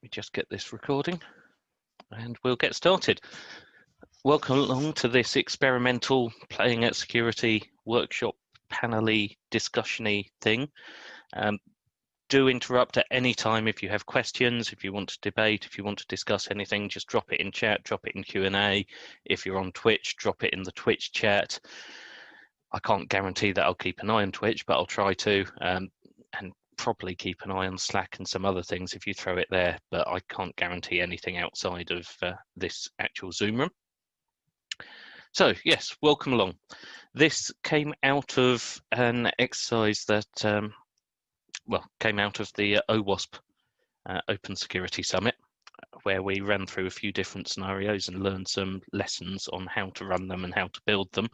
me just get this recording and we'll get started. Welcome along to this experimental playing at security workshop panel-y discussion-y thing. Do interrupt at any time if you have questions, if you want to debate, if you want to discuss anything, just drop it in chat, drop it in Q&A. If you're on Twitch, drop it in the Twitch chat. I can't guarantee that I'll keep an eye on Twitch, but I'll try to, and probably keep an eye on Slack and some other things if you throw it there, but I can't guarantee anything outside of this actual Zoom room. So yes, welcome along. This came out of an exercise that came out of the OWASP Open Security Summit, where we ran through a few different scenarios and learned some lessons on how to run them and how to build them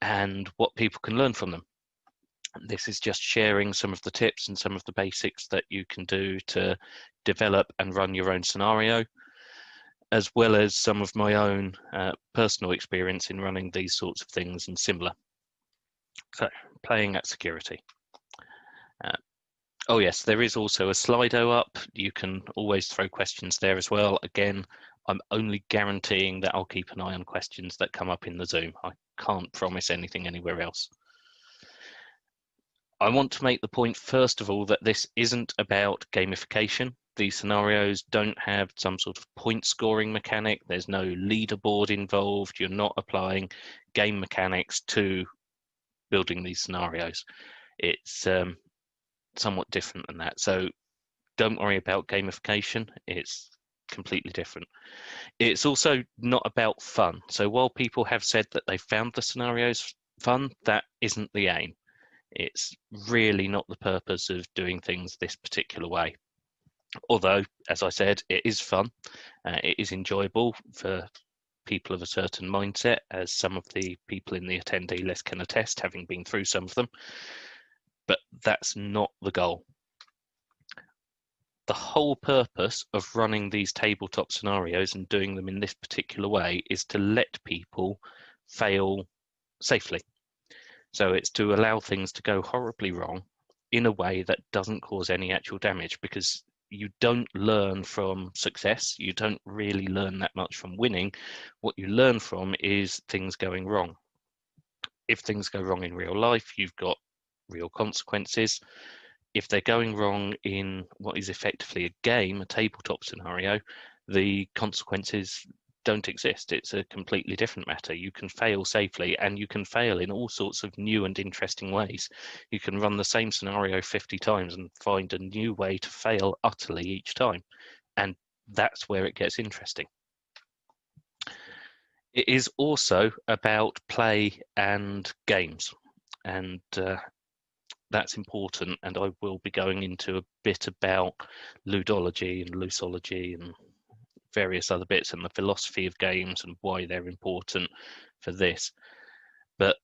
and what people can learn from them. This is just sharing some of the tips and some of the basics that you can do to develop and run your own scenario, as well as some of my own personal experience in running these sorts of things and similar. So, playing at security. Oh yes, there is also a Slido up. You can always throw questions there as well. Again, I'm only guaranteeing that I'll keep an eye on questions that come up in the Zoom. I can't promise anything anywhere else. I want to make the point, first of all, that this isn't about gamification. These scenarios don't have some sort of point scoring mechanic. There's no leaderboard involved. You're not applying game mechanics to building these scenarios. It's somewhat different than that. So don't worry about gamification. It's completely different. It's also not about fun. So while people have said that they found the scenarios fun, that isn't the aim. It's really not the purpose of doing things this particular way. Although, as I said, it is fun. It is enjoyable for people of a certain mindset, as some of the people in the attendee list can attest, having been through some of them. But that's not the goal. The whole purpose of running these tabletop scenarios and doing them in this particular way is to let people fail safely. So it's to allow things to go horribly wrong in a way that doesn't cause any actual damage, because you don't learn from success. You don't really learn that much from winning. What you learn from is things going wrong. If things go wrong in real life, you've got real consequences. If they're going wrong in what is effectively a game, a tabletop scenario, the consequences don't exist. It's a completely different matter. You can fail safely, and you can fail in all sorts of new and interesting ways. You can run the same scenario 50 times and find a new way to fail utterly each time. And that's where it gets interesting. It is also about play and games. And that's important, and I will be going into a bit about ludology and loosology and various other bits and the philosophy of games and why they're important for this. But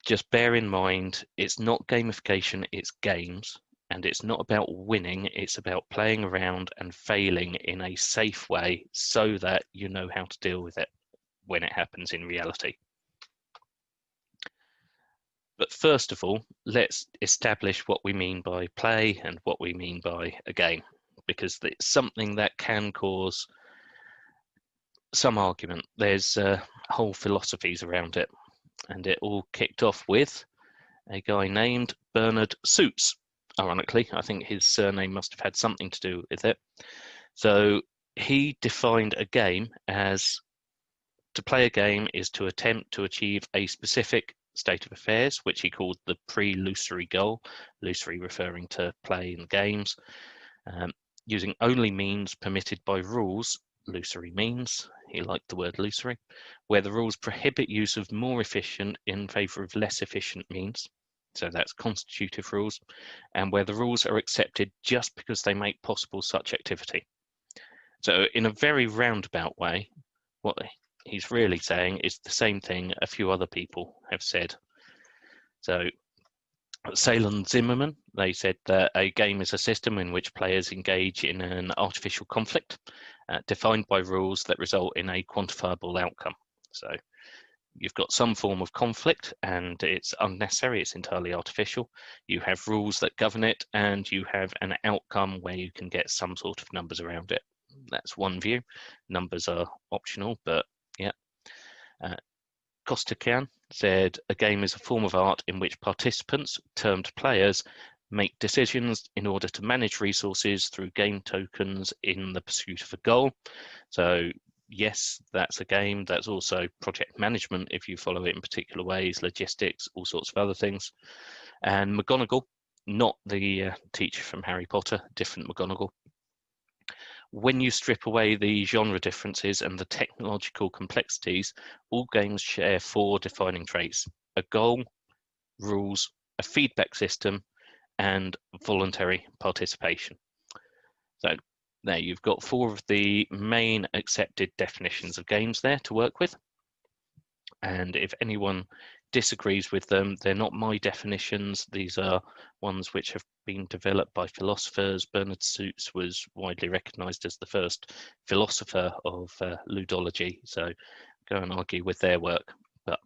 just bear in mind, it's not gamification, it's games, and it's not about winning, it's about playing around and failing in a safe way so that you know how to deal with it when it happens in reality. But first of all, let's establish what we mean by play and what we mean by a game, because it's something that can cause some argument. There's whole philosophies around it, and it all kicked off with a guy named Bernard Suits. Ironically, I think his surname must have had something to do with it. So he defined a game as, to play a game is to attempt to achieve a specific state of affairs, which he called the pre-lusory goal, lusory referring to play in games, using only means permitted by rules, lusory means, he liked the word lusory, where the rules prohibit use of more efficient in favour of less efficient means, so that's constitutive rules, and where the rules are accepted just because they make possible such activity. So in a very roundabout way, what he's really saying is the same thing a few other people have said. So Salem Zimmerman, they said that a game is a system in which players engage in an artificial conflict defined by rules that result in a quantifiable outcome. So you've got some form of conflict, and it's unnecessary, it's entirely artificial. You have rules that govern it, and you have an outcome where you can get some sort of numbers around it. That's one view. Numbers are optional, but yeah. Costikian said, a game is a form of art in which participants, termed players, make decisions in order to manage resources through game tokens in the pursuit of a goal. So yes, that's a game. That's also project management if you follow it in particular ways, logistics, all sorts of other things. And McGonagall, not the teacher from Harry Potter, different McGonagall. When you strip away the genre differences and the technological complexities, all games share 4 defining traits: a goal, rules, a feedback system, and voluntary participation. So there you've got 4 of the main accepted definitions of games there to work with. And if anyone disagrees with them, they're not my definitions. These are ones which have been developed by philosophers. Bernard Suits was widely recognized as the first philosopher of ludology, so go and argue with their work. But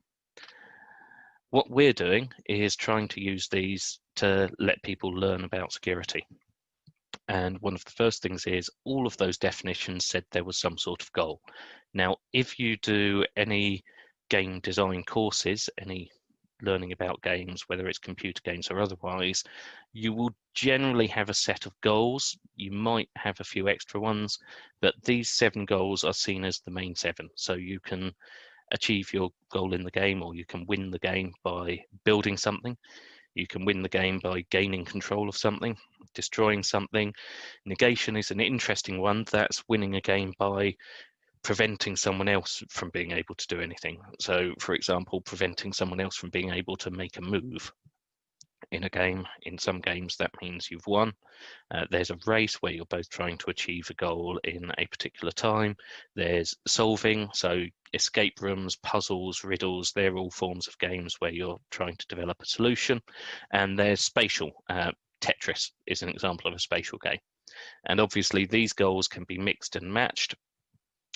what we're doing is trying to use these to let people learn about security. And one of the first things is all of those definitions said there was some sort of goal. Now, if you do any game design courses, any learning about games, whether it's computer games or otherwise, you will generally have a set of goals. You might have a few extra ones, but these 7 goals are seen as the main 7. So you can achieve your goal in the game, or you can win the game by building something. You can win the game by gaining control of something, destroying something. Negation is an interesting one. That's winning a game by preventing someone else from being able to do anything. So, for example, preventing someone else from being able to make a move in a game. In some games, that means you've won. There's a race where you're both trying to achieve a goal in a particular time. There's solving, so escape rooms, puzzles, riddles, they're all forms of games where you're trying to develop a solution. And there's spatial. Tetris is an example of a spatial game. And obviously these goals can be mixed and matched.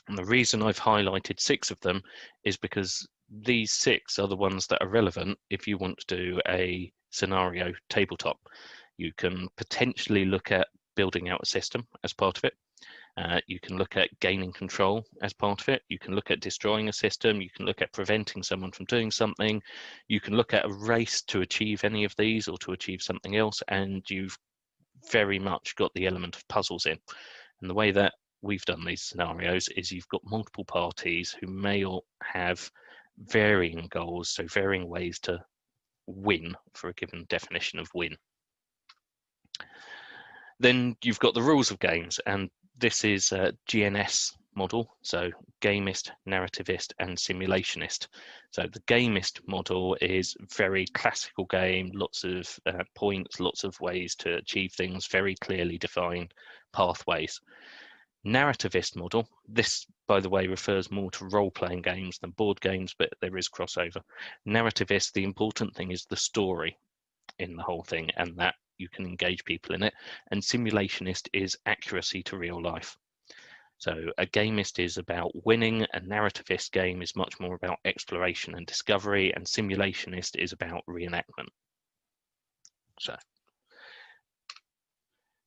And the reason I've highlighted 6 of them is because these 6 are the ones that are relevant if you want to do a scenario tabletop. You can potentially look at building out a system as part of it. You can look at gaining control as part of it. You can look at destroying a system. You can look at preventing someone from doing something. You can look at a race to achieve any of these or to achieve something else. And you've very much got the element of puzzles in. And the way that we've done these scenarios is you've got multiple parties who may or have varying goals, so varying ways to win for a given definition of win. Then you've got the rules of games, and this is a GNS model, so gamist, narrativist, and simulationist. So the gamist model is very classical game, lots of points, lots of ways to achieve things, very clearly defined pathways. Narrativist model, this, by the way, refers more to role-playing games than board games, but there is crossover. Narrativist, the important thing is the story in the whole thing, and that you can engage people in it. And simulationist is accuracy to real life. So a gamist is about winning, a narrativist game is much more about exploration and discovery, and simulationist is about reenactment. So,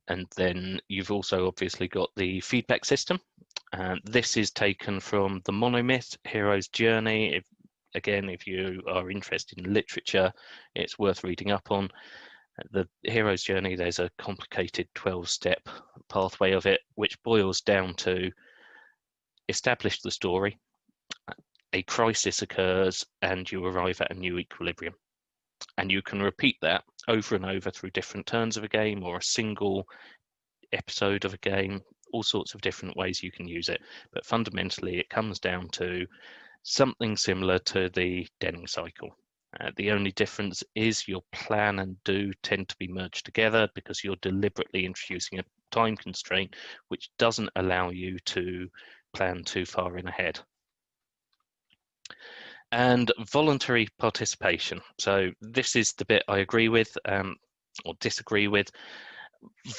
and then you've also obviously got the feedback system. And this is taken from the monomyth, Hero's Journey. If you are interested in literature, it's worth reading up on. The Hero's Journey, there's a complicated 12-step pathway of it, which boils down to establish the story, a crisis occurs, and you arrive at a new equilibrium. And you can repeat that over and over through different turns of a game or a single episode of a game, all sorts of different ways you can use it. But fundamentally, it comes down to something similar to the Denning cycle. The only difference is your plan and do tend to be merged together because you're deliberately introducing a time constraint which doesn't allow you to plan too far in ahead. And voluntary participation. So this is the bit I agree with or disagree with.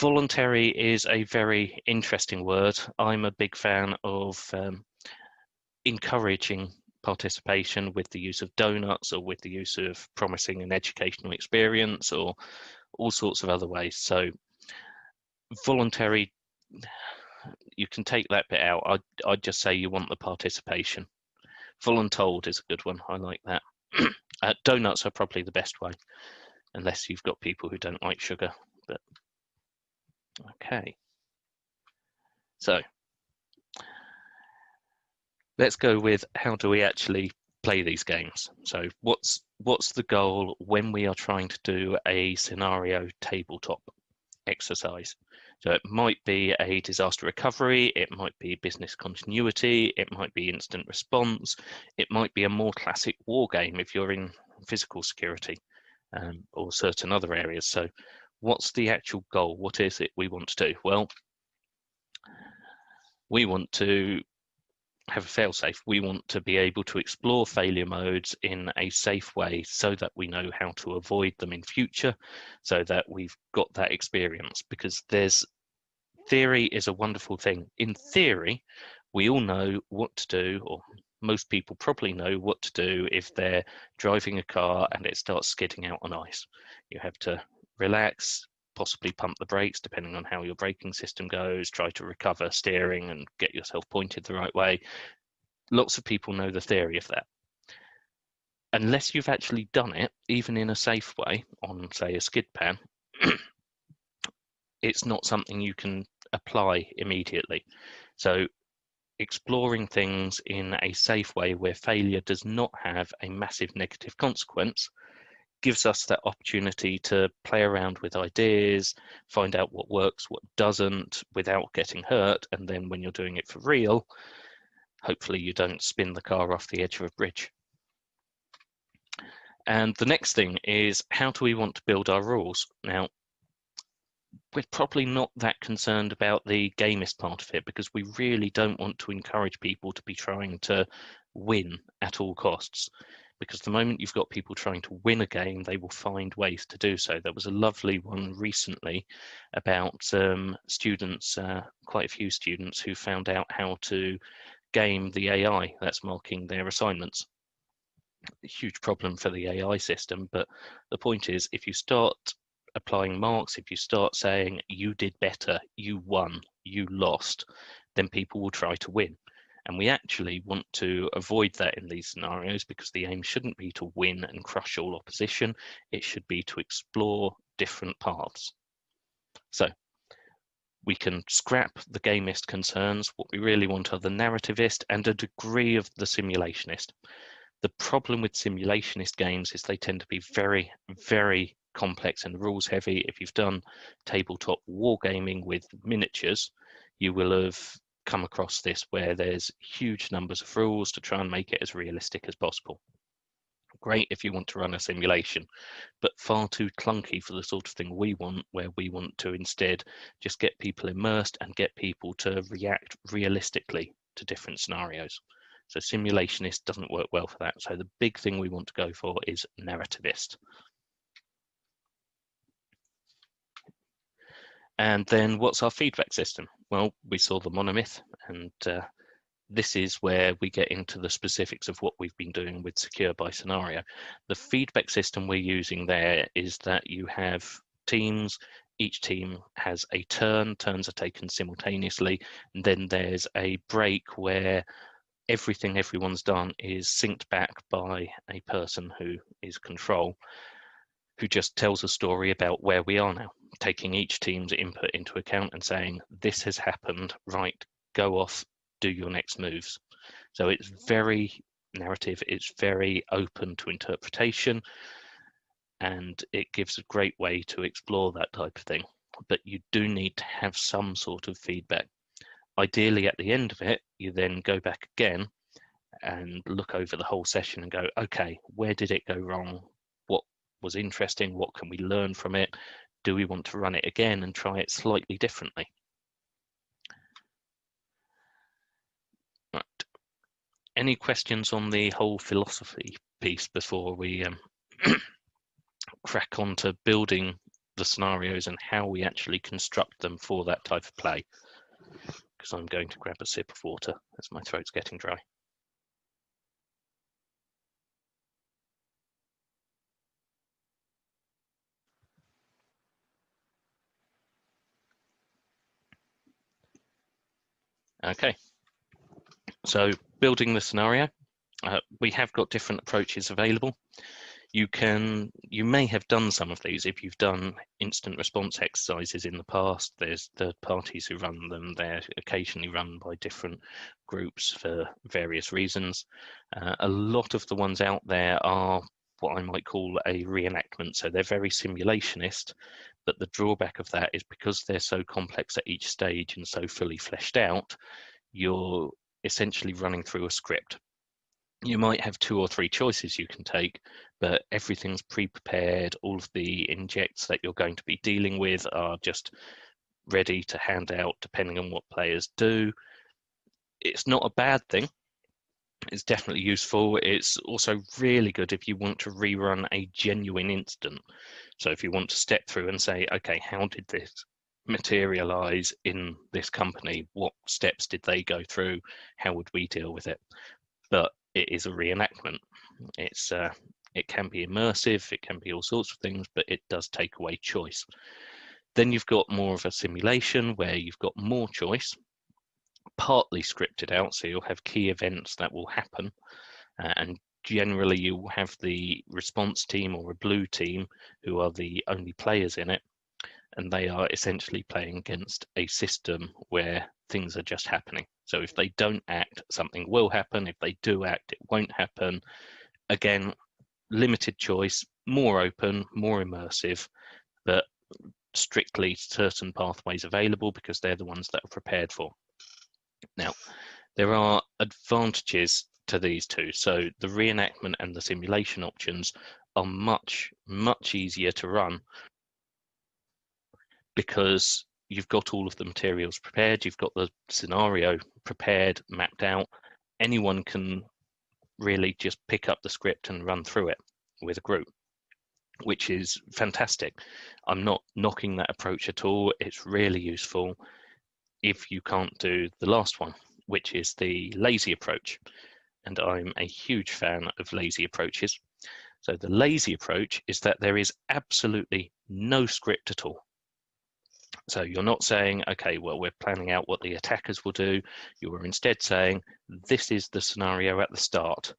Voluntary is a very interesting word. I'm a big fan of encouraging participation with the use of donuts, or with the use of promising an educational experience, or all sorts of other ways. So voluntary, you can take that bit out. I'd just say you want the participation. Voluntold is a good one. I like that. Donuts are probably the best way, unless you've got people who don't like sugar. But okay, so let's go with how do we actually play these games. So what's the goal when we are trying to do a scenario tabletop exercise? So it might be a disaster recovery, it might be business continuity, it might be instant response, it might be a more classic war game if you're in physical security, or certain other areas. So what's the actual goal? What is it we want to do? Well, we want to have a failsafe. We want to be able to explore failure modes in a safe way so that we know how to avoid them in future, so that we've got that experience. Because theory is a wonderful thing. In theory, we all know what to do, or most people probably know what to do if they're driving a car and it starts skidding out on ice. You have to relax, possibly pump the brakes depending on how your braking system goes, try to recover steering and get yourself pointed the right way. Lots of people know the theory of that. Unless you've actually done it, even in a safe way, on, say, a skid pan, it's not something you can apply immediately. So exploring things in a safe way where failure does not have a massive negative consequence gives us that opportunity to play around with ideas, find out what works, what doesn't, without getting hurt. And then when you're doing it for real, hopefully you don't spin the car off the edge of a bridge. And the next thing is, how do we want to build our rules? Now, we're probably not that concerned about the gamist part of it, because we really don't want to encourage people to be trying to win at all costs. Because the moment you've got people trying to win a game, they will find ways to do so. There was a lovely one recently about students, quite a few students, who found out how to game the AI that's marking their assignments. A huge problem for the AI system, but the point is, if you start applying marks, if you start saying you did better, you won, you lost, then people will try to win. And we actually want to avoid that in these scenarios, because the aim shouldn't be to win and crush all opposition. It should be to explore different paths. So we can scrap the gamist concerns. What we really want are the narrativist and a degree of the simulationist. The problem with simulationist games is they tend to be very, very complex and rules heavy. If you've done tabletop wargaming with miniatures, you will have come across this, where there's huge numbers of rules to try and make it as realistic as possible. Great if you want to run a simulation, but far too clunky for the sort of thing we want, where we want to instead just get people immersed and get people to react realistically to different scenarios. So simulationist doesn't work well for that. So the big thing we want to go for is narrativist. And then what's our feedback system? Well, we saw the monomyth, and this is where we get into the specifics of what we've been doing with Secure by Scenario. The feedback system we're using there is that you have teams. Each team has a turn. Turns are taken simultaneously. And then there's a break where everything everyone's done is synced back by a person who is control, who just tells a story about where we are now, taking each team's input into account and saying, this has happened, right, go off, do your next moves. So it's very narrative, it's very open to interpretation, and it gives a great way to explore that type of thing. But you do need to have some sort of feedback. Ideally, at the end of it, you then go back again and look over the whole session and go, okay, where did it go wrong? What was interesting? What can we learn from it? Do we want to run it again and try it slightly differently? Right. Any questions on the whole philosophy piece before we crack on to building the scenarios and how we actually construct them for that type of play? Because I'm going to grab a sip of water as my throat's getting dry. Okay, so building the scenario, we have got different approaches available. You may have done some of these if you've done incident response exercises in the past. There's third parties who run them. They're occasionally run by different groups for various reasons. A lot of the ones out there are what I might call a reenactment. So they're very simulationist, but the drawback of that is because they're so complex at each stage and so fully fleshed out, you're essentially running through a script. You might have 2 or 3 choices you can take, but everything's pre-prepared. All of the injects that you're going to be dealing with are just ready to hand out depending on what players do. It's not a bad thing. It's definitely useful. It's also really good if you want to rerun a genuine incident. So if you want to step through and say, okay, how did this materialize in this company? What steps did they go through? How would we deal with it? But it is a reenactment. It can be immersive, it can be all sorts of things, but it does take away choice. Then you've got more of a simulation where you've got more choice, partly scripted out, so you'll have key events that will happen, and generally you will have the response team or a blue team who are the only players in it, and they are essentially playing against a system where things are just happening. So if they don't act, something will happen. If they do act, it won't happen. Again, limited choice, more open, more immersive, but strictly certain pathways available because they're the ones that are prepared for. Now, there are advantages to these two. So the reenactment and the simulation options are much, much easier to run because you've got all of the materials prepared, you've got the scenario prepared, mapped out. Anyone can really just pick up the script and run through it with a group, which is fantastic. I'm not knocking that approach at all. It's really useful if you can't do the last one, which is the lazy approach. And I'm a huge fan of lazy approaches. So the lazy approach is that there is absolutely no script at all. So you're not saying, okay, well, we're planning out what the attackers will do. You are instead saying, this is the scenario at the start.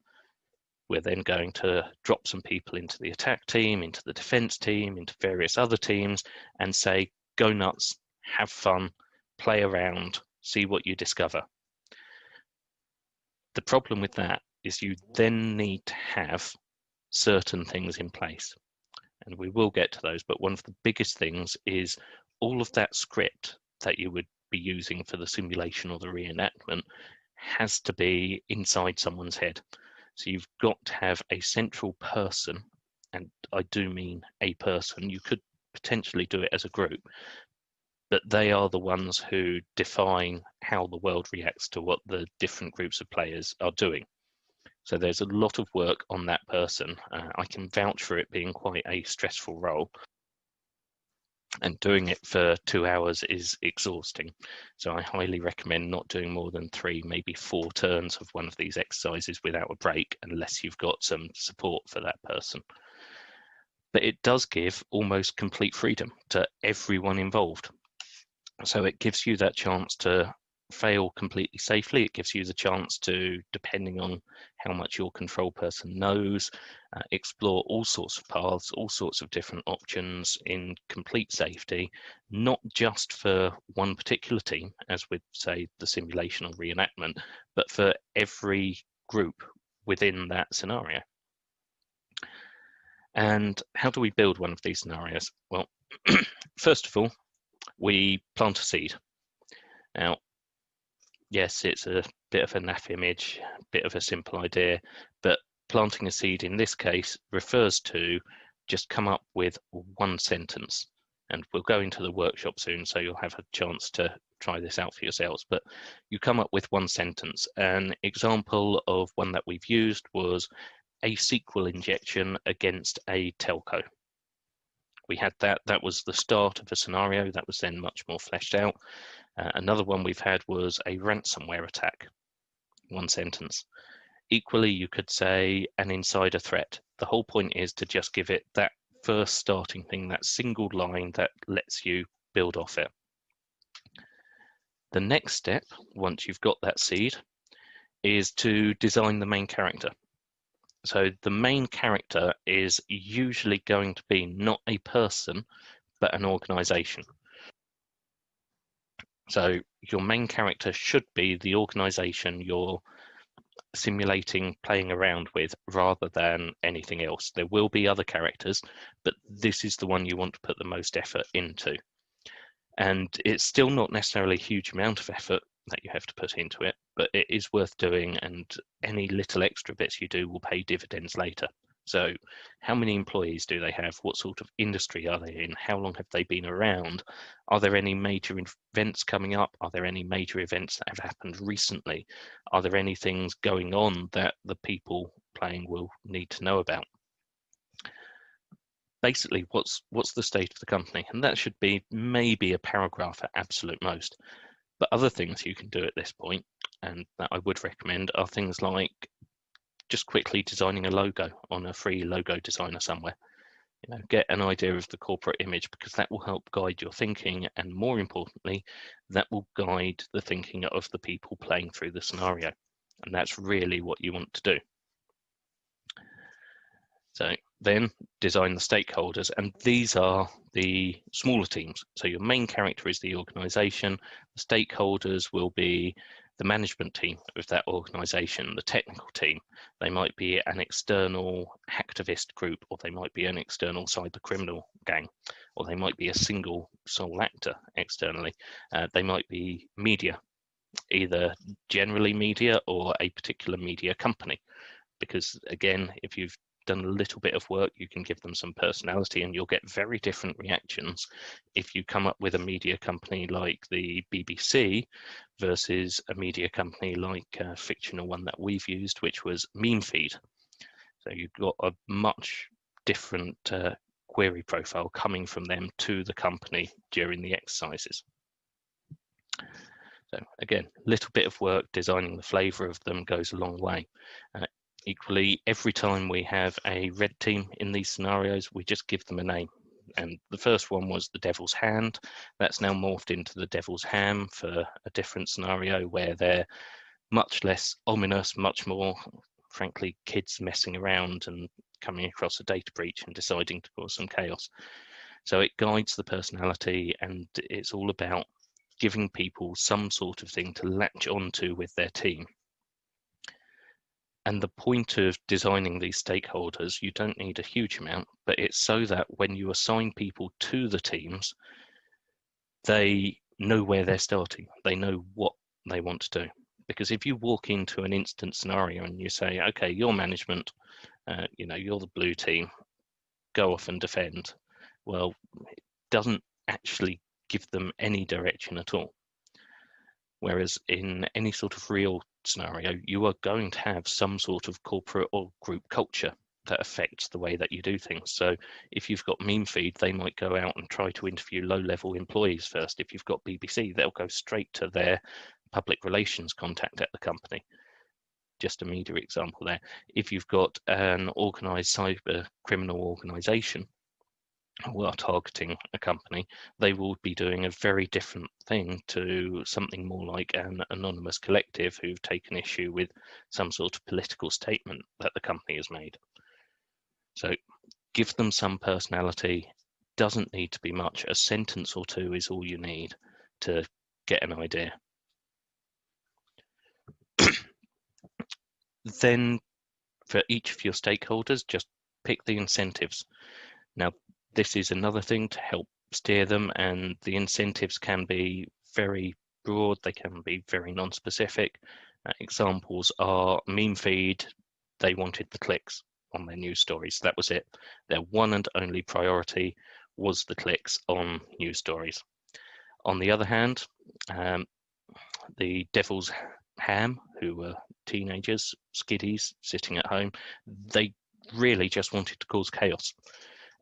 We're then going to drop some people into the attack team, into the defense team, into various other teams, and say, go nuts, have fun, play around, see what you discover. The problem with that is you then need to have certain things in place. And we will get to those, but one of the biggest things is all of that script that you would be using for the simulation or the reenactment has to be inside someone's head. So you've got to have a central person, and I do mean a person. You could potentially do it as a group, but they are the ones who define how the world reacts to what the different groups of players are doing. So there's a lot of work on that person. I can vouch for it being quite a stressful role, and doing it for 2 hours is exhausting. So I highly recommend not doing more than 3, maybe 4 turns of one of these exercises without a break, unless you've got some support for that person. But it does give almost complete freedom to everyone involved. So it gives you that chance to fail completely safely. It gives you the chance to, depending on how much your control person knows, explore all sorts of paths, all sorts of different options in complete safety, not just for one particular team, as with, say, the simulation or reenactment, but for every group within that scenario. And how do we build one of these scenarios? Well, first of all, we plant a seed. Now, yes, it's a bit of a naff image, a bit of a simple idea, but planting a seed in this case refers to just come up with one sentence. And we'll go into the workshop soon, so you'll have a chance to try this out for yourselves. But you come up with one sentence. An example of one that we've used was a SQL injection against a telco. We had that was the start of a scenario that was then much more fleshed out. Another one we've had was a ransomware attack, one sentence. Equally, you could say an insider threat. The whole point is to just give it that first starting thing, that single line that lets you build off it. The next step, once you've got that seed, is to design the main character. So the main character is usually going to be not a person, but an organization. So your main character should be the organization you're simulating playing around with rather than anything else. There will be other characters, but this is the one you want to put the most effort into. And it's still not necessarily a huge amount of effort that you have to put into it, but it is worth doing, and any little extra bits you do will pay dividends later. So how many employees do they have? What sort of industry are they in? How long have they been around? Are there any major events coming up? Are there any major events that have happened recently? Are there any things going on that the people playing will need to know about? Basically, what's the state of the company? And that should be maybe a paragraph at absolute most. But other things you can do at this point, and that I would recommend, are things like just quickly designing a logo on a free logo designer somewhere. Get an idea of the corporate image, because that will help guide your thinking, and more importantly, that will guide the thinking of the people playing through the scenario. And that's really what you want to do. So then design the stakeholders, and these are the smaller teams. So your main character is the organization. The stakeholders will be the management team of that organization, the technical team. They might be an external hacktivist group, or they might be an external cyber criminal gang, or they might be a single sole actor externally. They might be media, either generally media or a particular media company. Because again, if you've done a little bit of work, you can give them some personality, and you'll get very different reactions if you come up with a media company like the BBC versus a media company like a fictional one that we've used, which was Meme Feed. So you've got a much different query profile coming from them to the company during the exercises. So again, a little bit of work designing the flavor of them goes a long way. Equally, every time we have a red team in these scenarios, we just give them a name. And the first one was the Devil's Hand. That's now morphed into the Devil's Ham for a different scenario where they're much less ominous, much more, frankly, kids messing around and coming across a data breach and deciding to cause some chaos. So it guides the personality, and it's all about giving people some sort of thing to latch onto with their team. And the point of designing these stakeholders, you don't need a huge amount, but it's so that when you assign people to the teams, they know where they're starting. They know what they want to do. Because if you walk into an instant scenario and you say, okay, you're management, you're the blue team, go off and defend. Well, it doesn't actually give them any direction at all. Whereas in any sort of real scenario, you are going to have some sort of corporate or group culture that affects the way that you do things. So if you've got Meme Feed, they might go out and try to interview low-level employees first. If you've got BBC, they'll go straight to their public relations contact at the company. Just a media example there. If you've got an organized cyber criminal organization who are targeting a company, they will be doing a very different thing to something more like an anonymous collective who've taken issue with some sort of political statement that the company has made. So give them some personality. Doesn't need to be much. A sentence or two is all you need to get an idea. Then for each of your stakeholders, just pick the incentives. Now, this is another thing to help steer them, and the incentives can be very broad, they can be very non-specific. Examples are Meme Feed, they wanted the clicks on their news stories. That was it. Their one and only priority was the clicks on news stories. On the other hand, the Devil's Ham, who were teenagers, skiddies sitting at home, they really just wanted to cause chaos.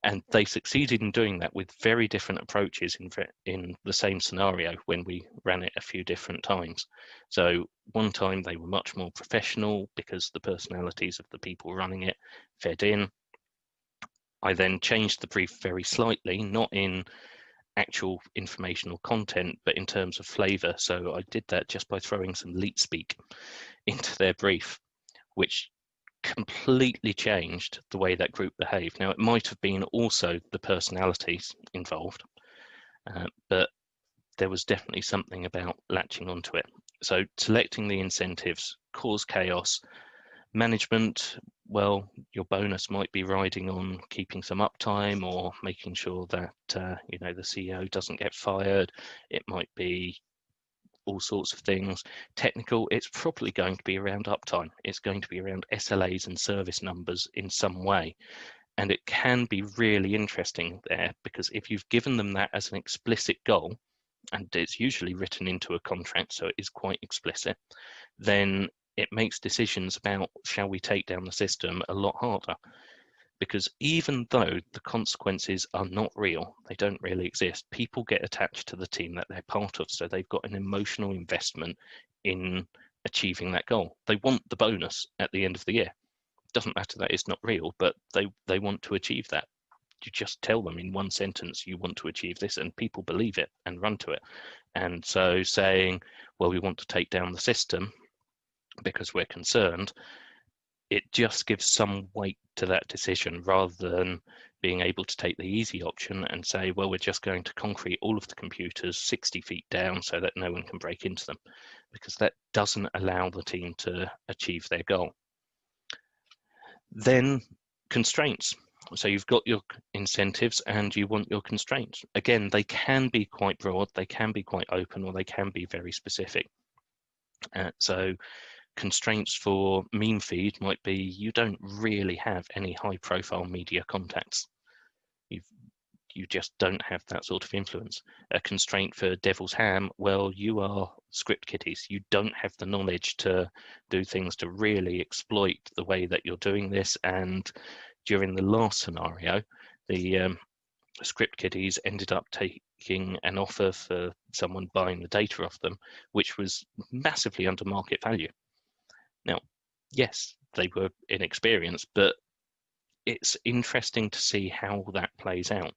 And they succeeded in doing that with very different approaches in the same scenario when we ran it a few different times. So one time they were much more professional because the personalities of the people running it fed in. I then changed the brief very slightly, not in actual informational content, but in terms of flavour. So I did that just by throwing some leet speak into their brief, which completely changed the way that group behaved. Now, it might have been also the personalities involved, but there was definitely something about latching onto it. So selecting the incentives caused chaos. Management, well, your bonus might be riding on keeping some uptime or making sure that the CEO doesn't get fired. It might be all sorts of things. Technical, it's probably going to be around uptime. It's going to be around SLAs and service numbers in some way. And it can be really interesting there, because if you've given them that as an explicit goal, and it's usually written into a contract, so it is quite explicit, then it makes decisions about shall we take down the system a lot harder. Because even though the consequences are not real, they don't really exist, people get attached to the team that they're part of, so they've got an emotional investment in achieving that goal. They want the bonus at the end of the year. It doesn't matter that it's not real, but they want to achieve that. You just tell them in one sentence, you want to achieve this, and people believe it and run to it. And so saying, well, we want to take down the system because we're concerned, it just gives some weight to that decision, rather than being able to take the easy option and say, well, we're just going to concrete all of the computers 60 feet down so that no one can break into them, because that doesn't allow the team to achieve their goal. Then constraints. So you've got your incentives and you want your constraints. Again, they can be quite broad, they can be quite open, or they can be very specific. So constraints for meme feed might be you don't really have any high profile media contacts. You just don't have that sort of influence. A constraint for Devil's Ham, well, you are script kiddies. You don't have the knowledge to do things to really exploit the way that you're doing this. And during the last scenario, the script kiddies ended up taking an offer for someone buying the data off them, which was massively under market value. Now, yes, they were inexperienced, but it's interesting to see how that plays out.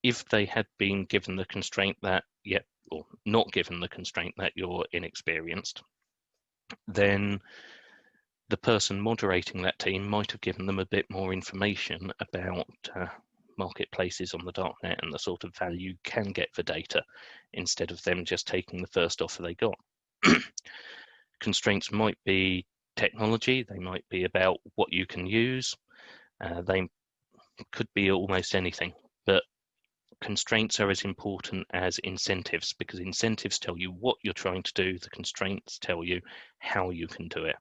If they had been given the constraint that, or not given the constraint that you're inexperienced, then the person moderating that team might have given them a bit more information about marketplaces on the darknet and the sort of value you can get for data, instead of them just taking the first offer they got. Constraints might be technology, they might be about what you can use, they could be almost anything, but constraints are as important as incentives, because incentives tell you what you're trying to do, the constraints tell you how you can do it.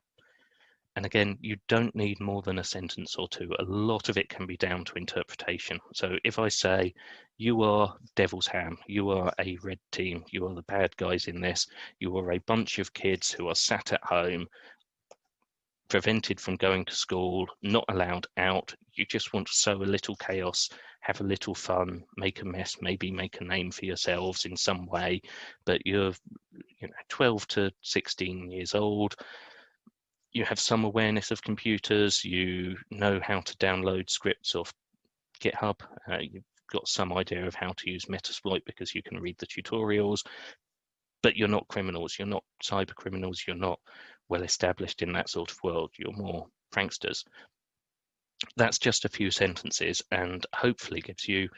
And again, you don't need more than a sentence or two. A lot of it can be down to interpretation. So if I say, you are Devil's Ham, you are a red team, you are the bad guys in this, you are a bunch of kids who are sat at home, prevented from going to school, not allowed out, you just want to sow a little chaos, have a little fun, make a mess, maybe make a name for yourselves in some way, but you're 12 to 16 years old, you have some awareness of computers, you know how to download scripts off GitHub, you've got some idea of how to use Metasploit because you can read the tutorials, but you're not criminals, you're not cyber criminals, you're not well established in that sort of world, you're more pranksters. That's just a few sentences and hopefully gives you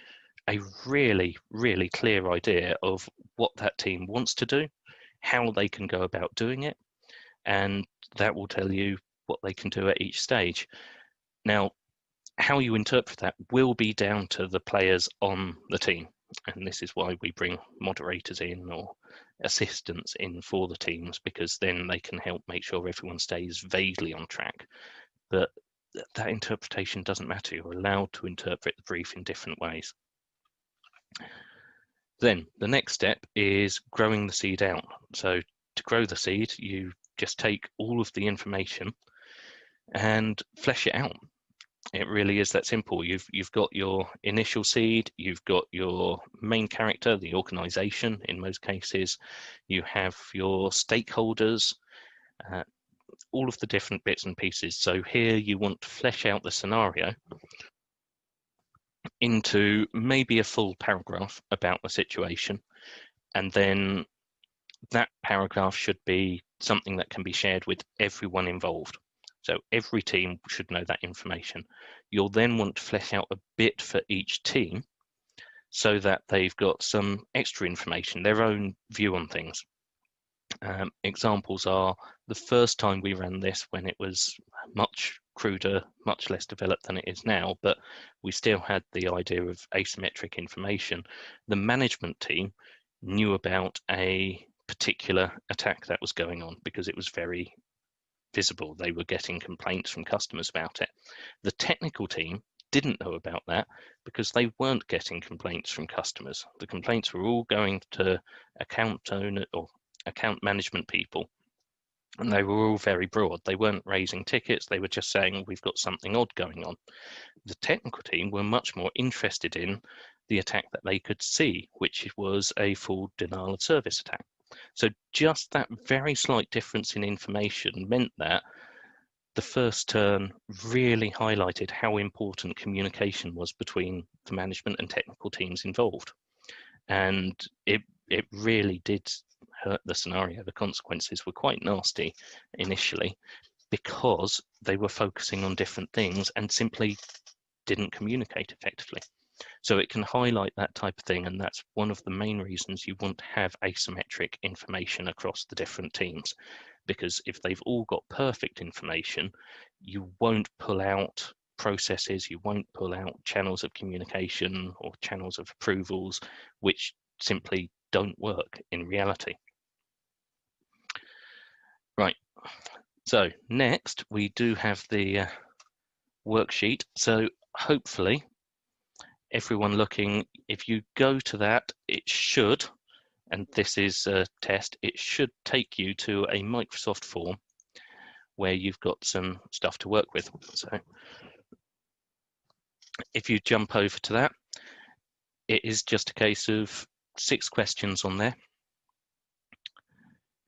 a really, really clear idea of what that team wants to do, how they can go about doing it, and that will tell you what they can do at each stage. Now, how you interpret that will be down to the players on the team. And this is why we bring moderators in or assistants in for the teams, because then they can help make sure everyone stays vaguely on track. But that interpretation doesn't matter. You're allowed to interpret the brief in different ways. Then the next step is growing the seed out. So to grow the seed, you just take all of the information and flesh it out. It really is that simple. You've got your initial seed, you've got your main character, the organization in most cases, you have your stakeholders, all of the different bits and pieces. So here you want to flesh out the scenario into maybe a full paragraph about the situation, and then that paragraph should be something that can be shared with everyone involved. So every team should know that information. You'll then want to flesh out a bit for each team so that they've got some extra information, their own view on things. Examples are the first time we ran this when it was much cruder, much less developed than it is now, but we still had the idea of asymmetric information. The management team knew about a particular attack that was going on because it was very visible. They were getting complaints from customers about it. The technical team didn't know about that because they weren't getting complaints from customers. The complaints were all going to account owner or account management people, and they were all very broad. They weren't raising tickets, they were just saying we've got something odd going on. The technical team were much more interested in the attack that they could see, which was a full denial of service attack. So just that very slight difference in information meant that the first turn really highlighted how important communication was between the management and technical teams involved. And it really did hurt the scenario. The consequences were quite nasty initially because they were focusing on different things and simply didn't communicate effectively. So it can highlight that type of thing, and that's one of the main reasons you want to have asymmetric information across the different teams, because if they've all got perfect information, you won't pull out processes, you won't pull out channels of communication or channels of approvals, which simply don't work in reality. Right, so next we do have the worksheet. So hopefully everyone looking, if you go to that, it should, and this is a test, it should take you to a Microsoft form where you've got some stuff to work with. So if you jump over to that, it is just a case of 6 questions on there.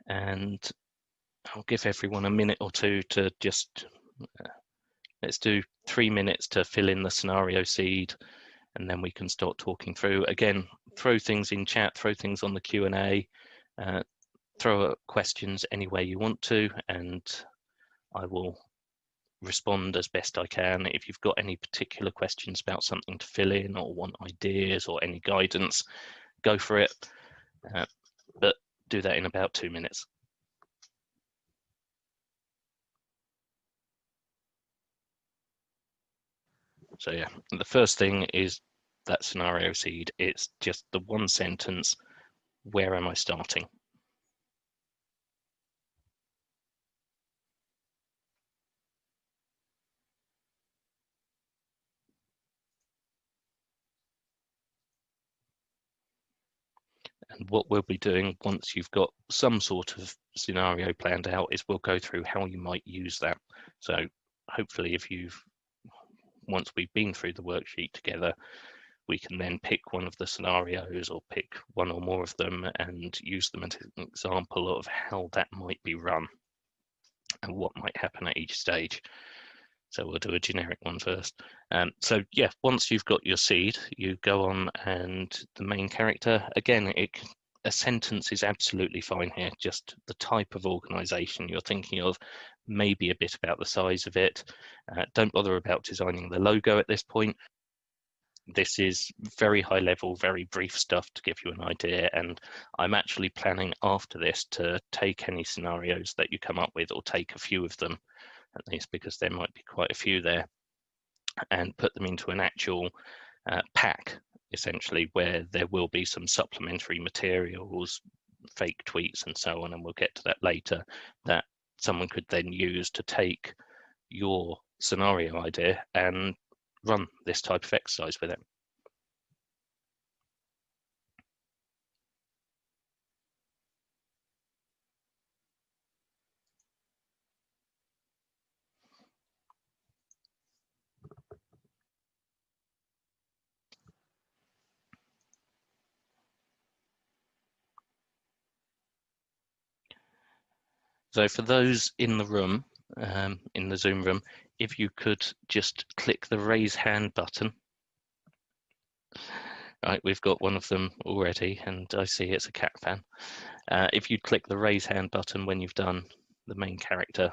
And I'll give everyone a minute or two to just, let's do 3 minutes to fill in the scenario seed, and then we can start talking through. Again, throw things in chat, throw things on the Q&A, throw up questions any way you want to, and I will respond as best I can. If you've got any particular questions about something to fill in or want ideas or any guidance, go for it, but do that in about 2 minutes. So yeah, the first thing is that scenario seed. It's just the one sentence, where am I starting? And what we'll be doing once you've got some sort of scenario planned out is we'll go through how you might use that. So hopefully once we've been through the worksheet together, we can then pick one of the scenarios or pick one or more of them and use them as an example of how that might be run and what might happen at each stage. So we'll do a generic one first. So yeah, once you've got your seed, you go on, and the main character, again, a sentence is absolutely fine here. Just the type of organization you're thinking of, maybe a bit about the size of it. Don't bother about designing the logo at this point. This is very high level, very brief stuff to give you an idea. And I'm actually planning after this to take any scenarios that you come up with, or take a few of them, at least, because there might be quite a few there, and put them into an actual pack, essentially, where there will be some supplementary materials, fake tweets and so on, and we'll get to that later, that someone could then use to take your scenario idea and run this type of exercise with it. So for those in the room, in the Zoom room, if you could just click the raise hand button, Right, we've got one of them already, and I see it's a cat fan. If you click the raise hand button when you've done the main character,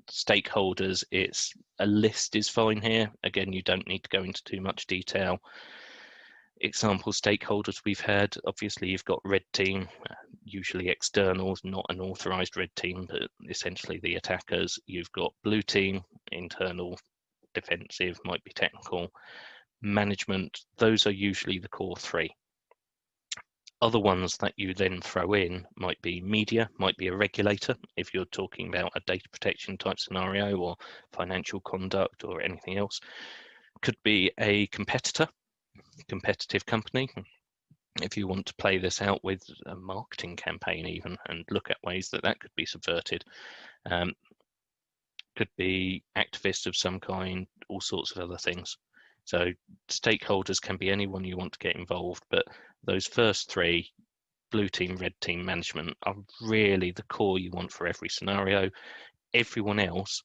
stakeholders, it's a list is fine here. Again, you don't need to go into too much detail. Example stakeholders we've had, obviously you've got red team, usually externals, not an authorized red team, but essentially the attackers. You've got blue team, internal, defensive, might be technical, management. Those are usually the core three. Other ones that you then throw in might be media, might be a regulator, if you're talking about a data protection type scenario or financial conduct or anything else. Could be a competitor, competitive company, if you want to play this out with a marketing campaign even and look at ways that that could be subverted. Could be activists of some kind, all sorts of other things. So stakeholders can be anyone you want to get involved, but those first three, blue team, red team, management, are really the core you want for every scenario. Everyone else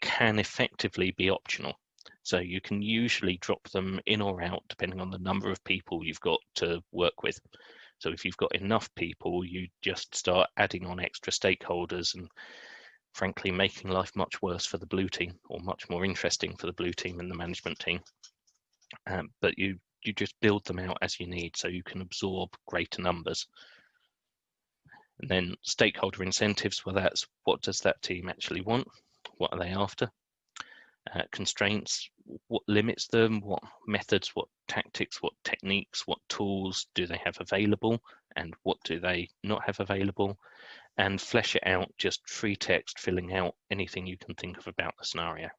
can effectively be optional. So you can usually drop them in or out depending on the number of people you've got to work with. So if you've got enough people, you just start adding on extra stakeholders and frankly making life much worse for the blue team, or much more interesting for the blue team and the management team. But you just build them out as you need so you can absorb greater numbers. And then stakeholder incentives, well, that's what does that team actually want? What are they after? Constraints, what limits them, what methods, what tactics, what techniques, what tools do they have available, and what do they not have available, and flesh it out, just free text, filling out anything you can think of about the scenario.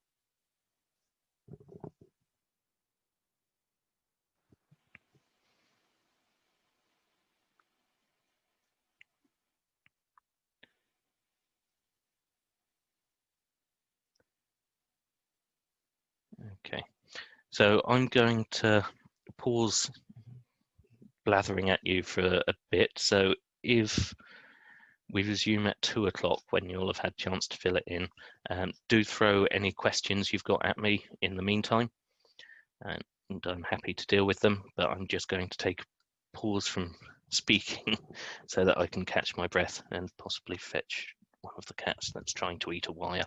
Okay, so I'm going to pause blathering at you for a bit. So if we resume at 2 o'clock when you'll have had a chance to fill it in, do throw any questions you've got at me in the meantime, and I'm happy to deal with them, but I'm just going to take a pause from speaking so that I can catch my breath and possibly fetch one of the cats that's trying to eat a wire.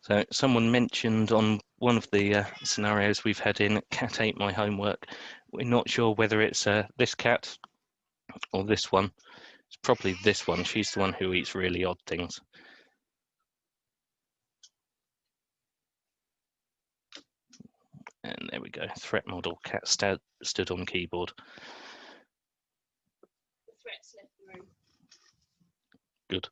So someone mentioned on one of the scenarios we've had in, cat ate my homework. We're not sure whether it's this cat or this one. It's probably this one. She's the one who eats really odd things. And there we go. Threat model, cat stood on keyboard. The threats left the room. Good.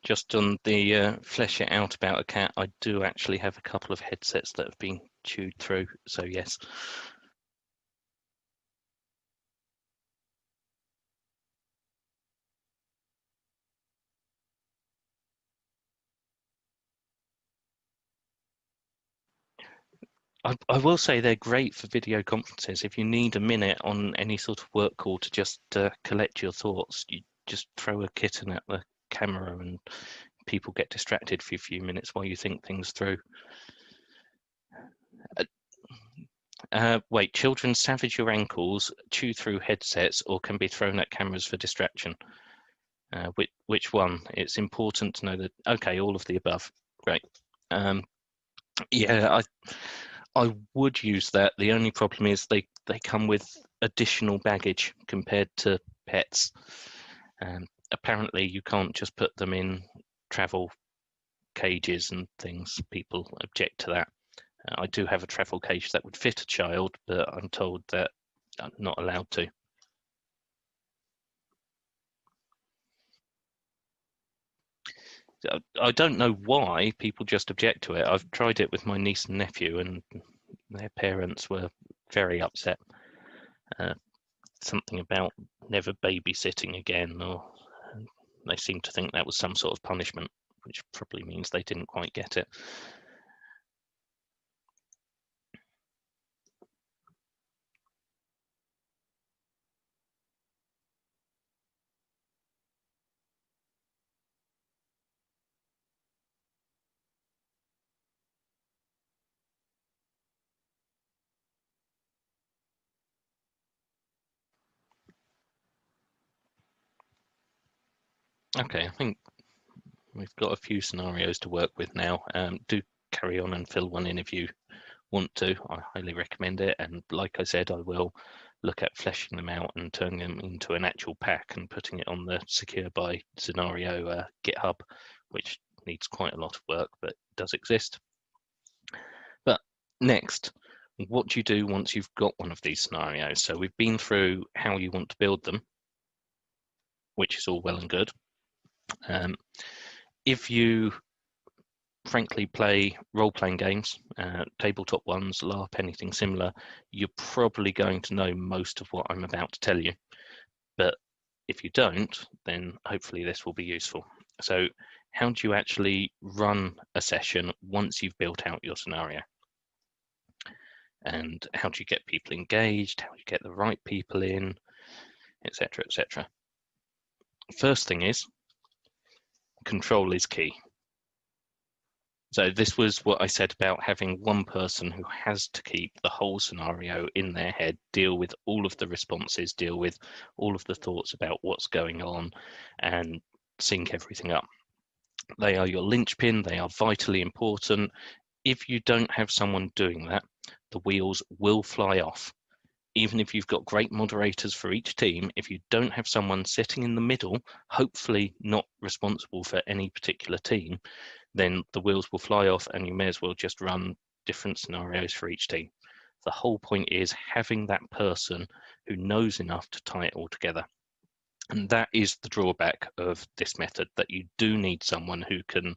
Just on the flesh it out about a cat, I do actually have a couple of headsets that have been chewed through, so yes. I will say they're great for video conferences. If you need a minute on any sort of work call to just collect your thoughts, you just throw a kitten at the camera and people get distracted for a few minutes while you think things through. Wait, children savage your ankles, chew through headsets, or can be thrown at cameras for distraction. Which one? It's important to know that. Okay, all of the above. Great. Yeah, I would use that. The only problem is they come with additional baggage compared to pets. Apparently, you can't just put them in travel cages and things. People object to that. I do have a travel cage that would fit a child, but I'm told that I'm not allowed to. I don't know why people just object to it. I've tried it with my niece and nephew, and their parents were very upset. Something about never babysitting again, or they seem to think that was some sort of punishment, which probably means they didn't quite get it. Okay, I think we've got a few scenarios to work with now. Do carry on and fill one in if you want to. I highly recommend it. And like I said, I will look at fleshing them out and turning them into an actual pack and putting it on the Secure by Scenario GitHub, which needs quite a lot of work, but does exist. But next, what do you do once you've got one of these scenarios? So we've been through how you want to build them, which is all well and good. If you frankly play role-playing games, tabletop ones, LARP, anything similar, you're probably going to know most of what I'm about to tell you. But if you don't, then hopefully this will be useful. So how do you actually run a session once you've built out your scenario? And how do you get people engaged? How do you get the right people in, etc., etc.? First thing is, control is key. So this was what I said about having one person who has to keep the whole scenario in their head, deal with all of the responses, deal with all of the thoughts about what's going on, and sync everything up. They are your linchpin. They are vitally important. If you don't have someone doing that, the wheels will fly off. Even if you've got great moderators for each team, if you don't have someone sitting in the middle, hopefully not responsible for any particular team, then the wheels will fly off and you may as well just run different scenarios for each team. The whole point is having that person who knows enough to tie it all together. And that is the drawback of this method, that you do need someone who can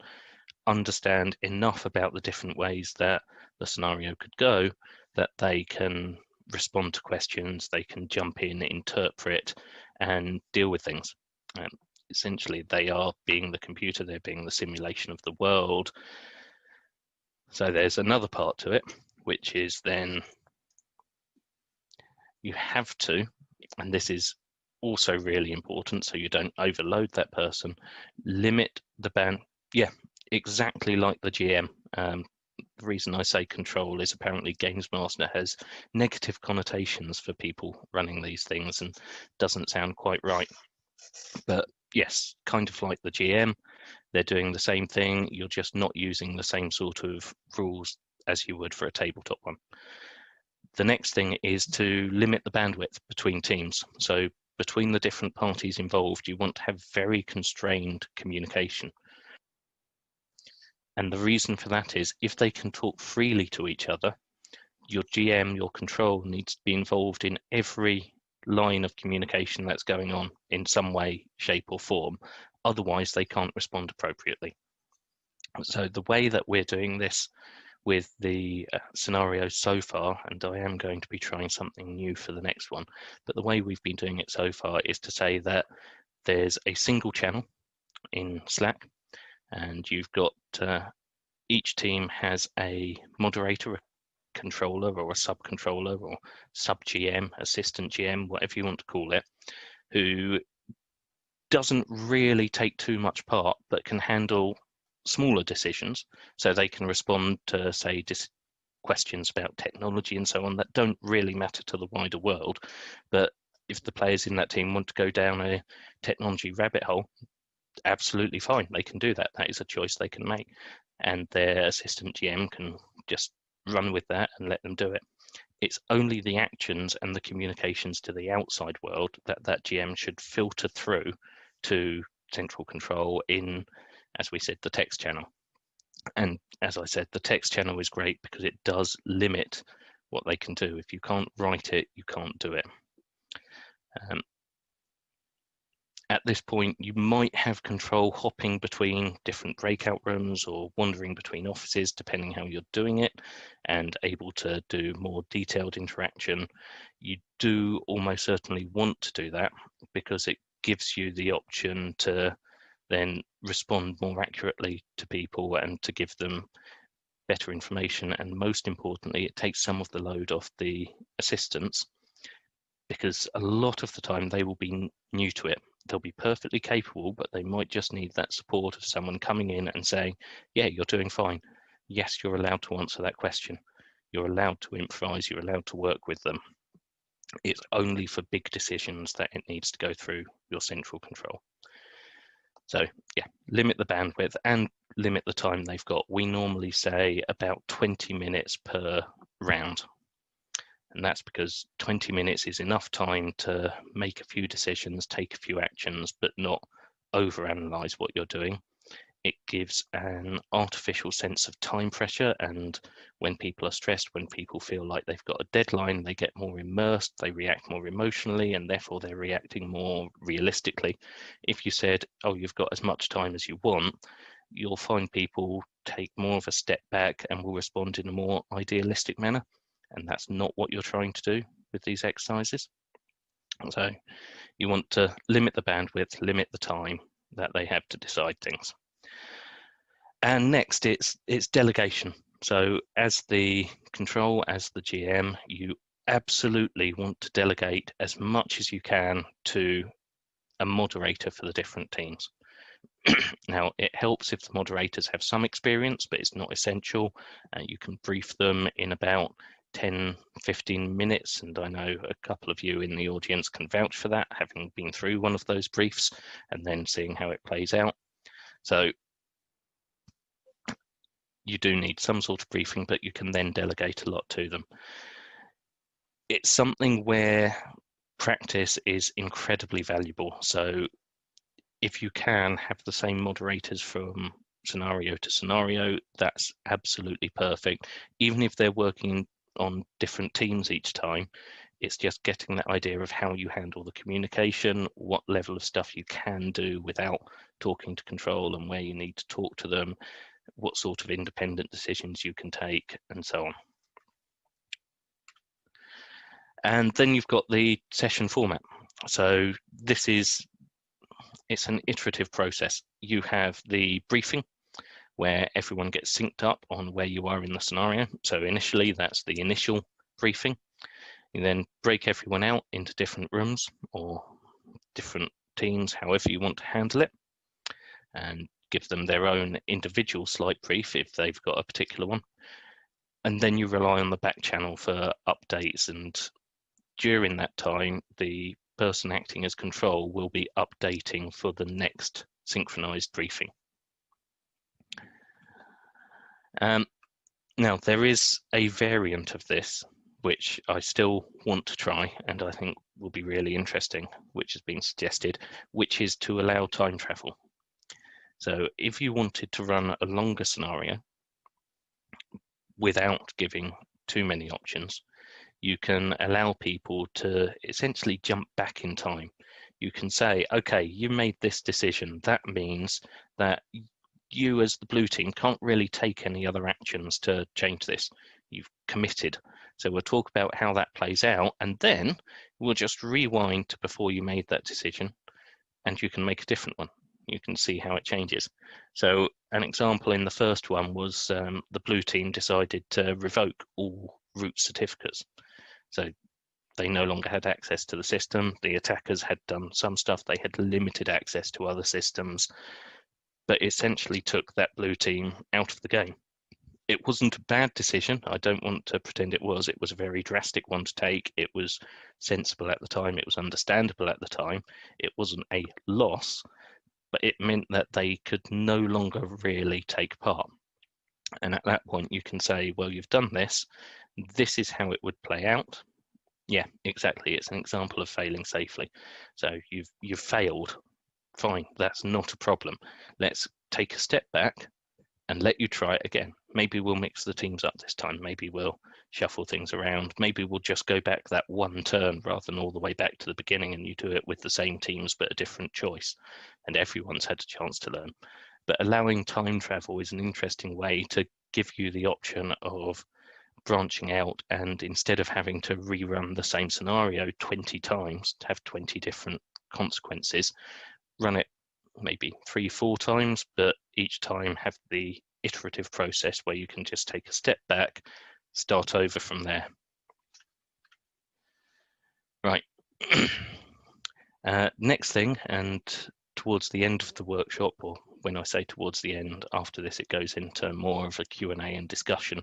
understand enough about the different ways that the scenario could go, that they can respond to questions, they can jump in, interpret, and deal with things. Essentially, they are being the computer, they're being the simulation of the world. So there's another part to it, which is then you have to, and this is also really important so you don't overload that person, limit the band. Yeah, exactly like the GM. The reason I say control is apparently Games Master has negative connotations for people running these things and doesn't sound quite right. But yes, kind of like the GM, they're doing the same thing. You're just not using the same sort of rules as you would for a tabletop one. The next thing is to limit the bandwidth between teams. So between the different parties involved, you want to have very constrained communication. And the reason for that is if they can talk freely to each other, your GM, your control needs to be involved in every line of communication that's going on in some way, shape or form. otherwise they can't respond appropriately. So the way that we're doing this with the scenarios so far, and I am going to be trying something new for the next one, but the way we've been doing it so far is to say that there's a single channel in Slack, and you've got each team has a moderator, a controller, or a sub-controller, or sub-GM, assistant GM, whatever you want to call it, who doesn't really take too much part, but can handle smaller decisions. So they can respond to, say, questions about technology and so on that don't really matter to the wider world. But if the players in that team want to go down a technology rabbit hole, absolutely fine. They can do that. That is a choice they can make. And their assistant GM can just run with that and let them do it. It's only the actions and the communications to the outside world that that GM should filter through to central control in, as we said, the text channel. And as I said, the text channel is great because it does limit what they can do. If you can't write it, you can't do it. At this point, you might have control hopping between different breakout rooms or wandering between offices, depending how you're doing it, and able to do more detailed interaction. You do almost certainly want to do that because it gives you the option to then respond more accurately to people and to give them better information. And most importantly, it takes some of the load off the assistants, because a lot of the time they will be new to it. They'll be perfectly capable, but they might just need that support of someone coming in and saying, yeah, you're doing fine. Yes, you're allowed to answer that question. You're allowed to improvise. You're allowed to work with them. It's only for big decisions that it needs to go through your central control. So yeah, limit the bandwidth and limit the time they've got. We normally say about 20 minutes per round. And that's because 20 minutes is enough time to make a few decisions, take a few actions, but not overanalyze what you're doing. It gives an artificial sense of time pressure. And when people are stressed, when people feel like they've got a deadline, they get more immersed, they react more emotionally, and therefore they're reacting more realistically. If you said, oh, you've got as much time as you want, you'll find people take more of a step back and will respond in a more idealistic manner. And that's not what you're trying to do with these exercises. So you want to limit the bandwidth, limit the time that they have to decide things. And next, it's delegation. So as the control, as the GM, you absolutely want to delegate as much as you can to a moderator for the different teams. Now, it helps if the moderators have some experience, but it's not essential. You can brief them in about 10, 15 minutes. And I know a couple of you in the audience can vouch for that, having been through one of those briefs and then seeing how it plays out. So you do need some sort of briefing, but you can then delegate a lot to them. It's something where practice is incredibly valuable. So if you can have the same moderators from scenario to scenario, that's absolutely perfect. Even if they're working on different teams each time, it's just getting that idea of how you handle the communication, what level of stuff you can do without talking to control, and where you need to talk to them, what sort of independent decisions you can take, and so on. And then you've got the session format. So it's an iterative process. You have the briefing, where everyone gets synced up on where you are in the scenario. So initially, that's the initial briefing. You then break everyone out into different rooms or different teams, however you want to handle it, and give them their own individual slight brief if they've got a particular one. And then you rely on the back channel for updates. And during that time, the person acting as control will be updating for the next synchronized briefing. Now, there is a variant of this, which I still want to try, and I think will be really interesting, which has been suggested, which is to allow time travel. So if you wanted to run a longer scenario without giving too many options, you can allow people to essentially jump back in time. You can say, okay, you made this decision. That means that you as the blue team can't really take any other actions to change this. You've committed. So we'll talk about how that plays out, and then we'll just rewind to before you made that decision, and you can make a different one. You can see how it changes. So an example in the first one was the blue team decided to revoke all root certificates. So they no longer had access to the system. The attackers had done some stuff. They had limited access to other systems, but essentially took that blue team out of the game. It wasn't a bad decision. I don't want to pretend it was. It was a very drastic one to take. It was sensible at the time. It was understandable at the time. It wasn't a loss, but it meant that they could no longer really take part. And at that point, you can say, well, you've done this. This is how it would play out. Yeah, exactly. It's an example of failing safely. So you've failed. Fine, that's not a problem. Let's take a step back and let you try it again. Maybe we'll mix the teams up this time. Maybe we'll shuffle things around. Maybe we'll just go back that one turn rather than all the way back to the beginning, and you do it with the same teams but a different choice, and everyone's had a chance to learn. But allowing time travel is an interesting way to give you the option of branching out, and instead of having to rerun the same scenario 20 times to have 20 different consequences, run it maybe 3-4 times, but each time have the iterative process where you can just take a step back, start over from there. Right. Next thing, and towards the end of the workshop, or when I say towards the end, after this it goes into more of a Q&A and discussion,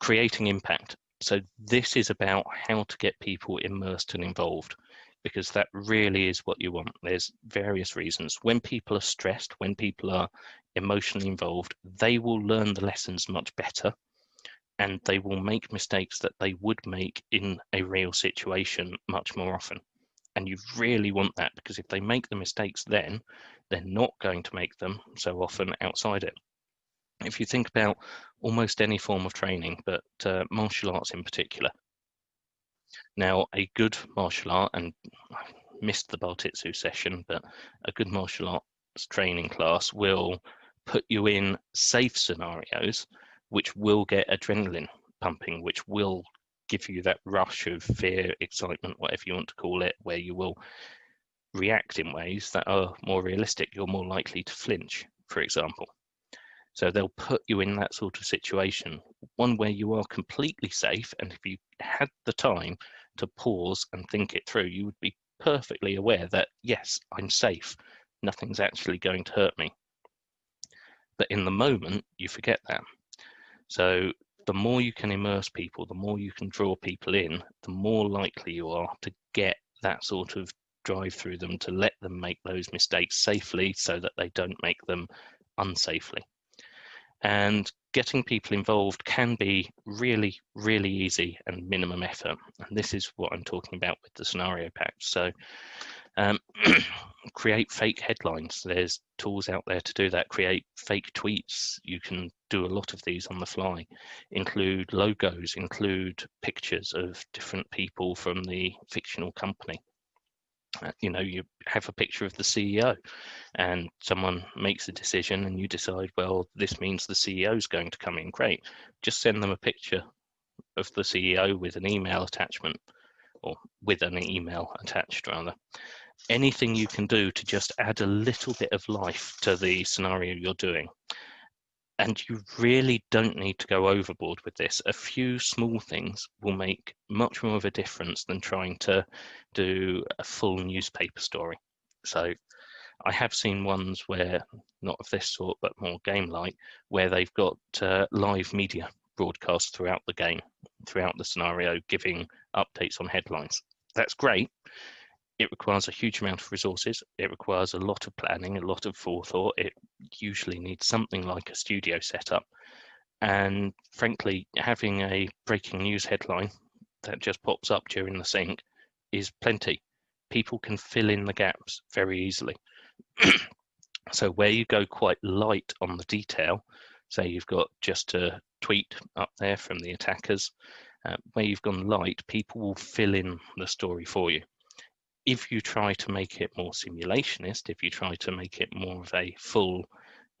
creating impact. So this is about how to get people immersed and involved, because that really is what you want. There's various reasons. When people are stressed, when people are emotionally involved, they will learn the lessons much better, and they will make mistakes that they would make in a real situation much more often. And you really want that, because if they make the mistakes then, they're not going to make them so often outside it. If you think about almost any form of training, but martial arts in particular. Now, a good martial art, and I missed the Bartitsu session, but a good martial arts training class will put you in safe scenarios, which will get adrenaline pumping, which will give you that rush of fear, excitement, whatever you want to call it, where you will react in ways that are more realistic. You're more likely to flinch, for example. So they'll put you in that sort of situation, one where you are completely safe, and if you had the time to pause and think it through, you would be perfectly aware that, yes, I'm safe. Nothing's actually going to hurt me. But in the moment, you forget that. So the more you can immerse people, the more you can draw people in, the more likely you are to get that sort of drive through them, to let them make those mistakes safely so that they don't make them unsafely. And getting people involved can be really, really easy and minimum effort. And this is what I'm talking about with the scenario packs. So create fake headlines. There's tools out there to do that. Create fake tweets. You can do a lot of these on the fly. Include logos, include pictures of different people from the fictional company. You know, you have a picture of the CEO and someone makes a decision and you decide, well, this means the CEO is going to come in. Great. Just send them a picture of the CEO with an email attachment, or with an email attached rather. Anything you can do to just add a little bit of life to the scenario you're doing. And you really don't need to go overboard with this. A few small things will make much more of a difference than trying to do a full newspaper story. So I have seen ones where, not of this sort, but more game-like, where they've got live media broadcast throughout the game, throughout the scenario, giving updates on headlines. That's great. It requires a huge amount of resources. It requires a lot of planning, a lot of forethought. It usually needs something like a studio setup. And frankly, having a breaking news headline that just pops up during the sync is plenty. People can fill in the gaps very easily. So where you go quite light on the detail, say you've got just a tweet up there from the attackers, where you've gone light, people will fill in the story for you. if you try to make it more simulationist, if you try to make it more of a full,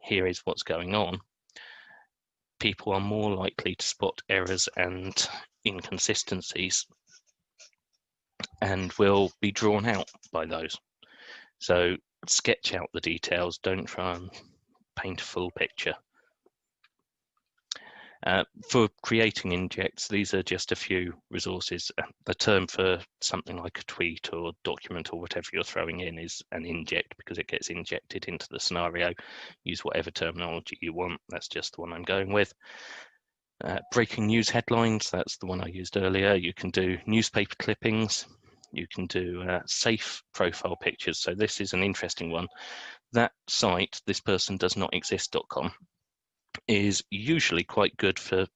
here is what's going on, people are more likely to spot errors and inconsistencies and will be drawn out by those. So sketch out the details, don't try and paint a full picture. For creating injects, these are just a few resources. The term for something like a tweet or document or whatever you're throwing in is an inject, because it gets injected into the scenario. Use whatever terminology you want. That's just the one I'm going with. Breaking news headlines, that's the one I used earlier. You can do newspaper clippings. You can do safe profile pictures. So this is an interesting one. That site, thispersondoesnotexist.com, is usually quite good for,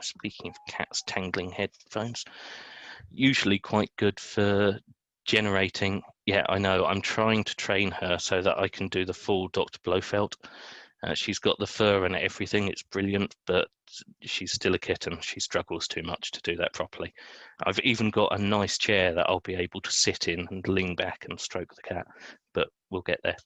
speaking of cats tangling headphones, usually quite good for generating, yeah, I know, I'm trying to train her so that I can do the full Dr. Blofeld. She's got the fur and everything, it's brilliant, but she's still a kitten. She struggles too much to do that properly. I've even got a nice chair that I'll be able to sit in and lean back and stroke the cat, but we'll get there.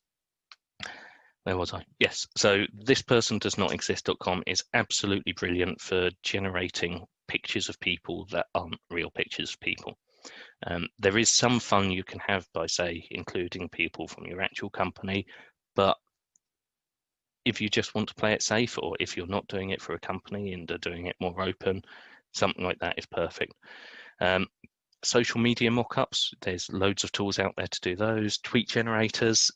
Where was I? Yes, so thispersondoesnotexist.com is absolutely brilliant for generating pictures of people that aren't real pictures of people. There is some fun you can have by, say, including people from your actual company, but if you just want to play it safe, or if you're not doing it for a company and are doing it more open, something like that is perfect. Social media mockups, there's loads of tools out there to do those. Tweet generators,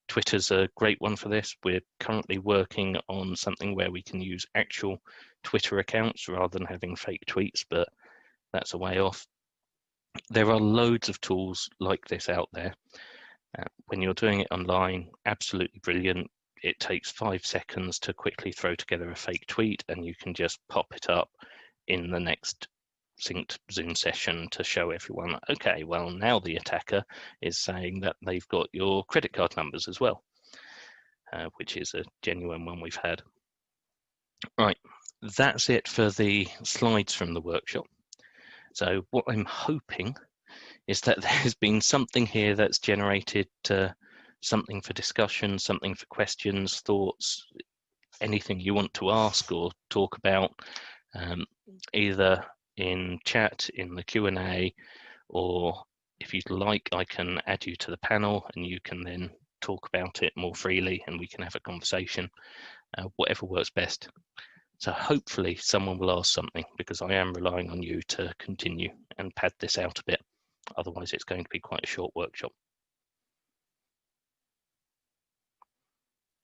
Twitter's a great one for this. We're currently working on something where we can use actual Twitter accounts rather than having fake tweets, but that's a way off. There are loads of tools like this out there. When you're doing it online, absolutely brilliant. It takes 5 seconds to quickly throw together a fake tweet, and you can just pop it up in the next synced Zoom session to show everyone, okay, well, now the attacker is saying that they've got your credit card numbers as well, which is a genuine one we've had. Right, that's it for the slides from the workshop. So what I'm hoping is that there's been something here that's generated something for discussion, something for questions, thoughts, anything you want to ask or talk about, either in chat, in the Q&A, or if you'd like, I can add you to the panel and you can then talk about it more freely and we can have a conversation, whatever works best. So hopefully someone will ask something, because I am relying on you to continue and pad this out a bit. Otherwise it's going to be quite a short workshop.